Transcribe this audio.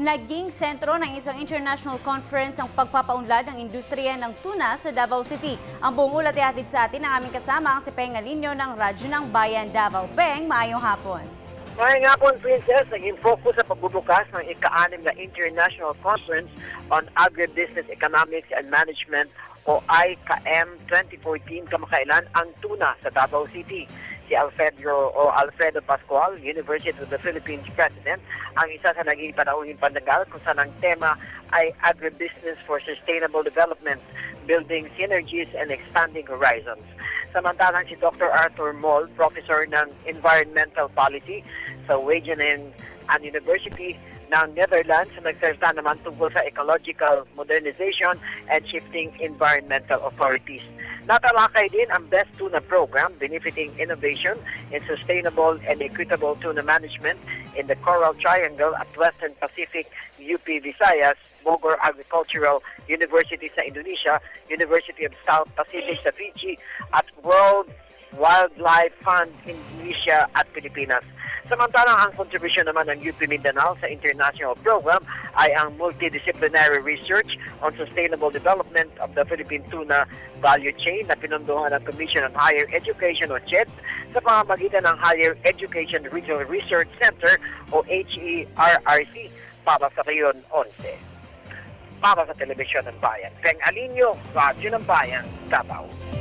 Naging sentro ng isang international conference ang pagpapaunlad ng industriya ng tuna sa Davao City. Ang buong ulat ay hatid sa atin ng aming kasama ang si Peng Alinio ng Radyo ng Bayan Davao. Peng, maayong hapon. Ngayong hapon, Princess, naging focus sa pagbubukas ng ika-6 na International Conference on Agribusiness Economics and Management o ICAM 2014 kamakailan ang tuna sa Davao City. Si Alfredo Pascual, University of the Philippines President, ang isa sa naging panauhing pandagal kung saan ang tema ay Agribusiness for Sustainable Development, Building Synergies and Expanding Horizons. Samantalang si Dr. Arthur Moll, Professor ng Environmental Policy sa Wageningen University ng Netherlands, nagsalita naman tungkol sa ecological modernization and shifting environmental authorities. Natalakay din ang Best Tuna Program, benefiting innovation in sustainable and equitable tuna management in the Coral Triangle at Western Pacific, UP Visayas, Bogor Agricultural University sa Indonesia, University of South Pacific sa Fiji, at World Wildlife Fund Indonesia at Pilipinas. Samantalang ang kontribusyon naman ng UP Mindanao sa international program ay ang multidisciplinary research on sustainable development of the Philippine tuna value chain na pinunduhan ng Commission on Higher Education o CHED sa pamamagitan ng Higher Education Regional Research Center o HERRC para sa Rehiyon 11. Para sa Telebisyon ng Bayan, Peng Alinio, Radyo ng Bayan, Davao.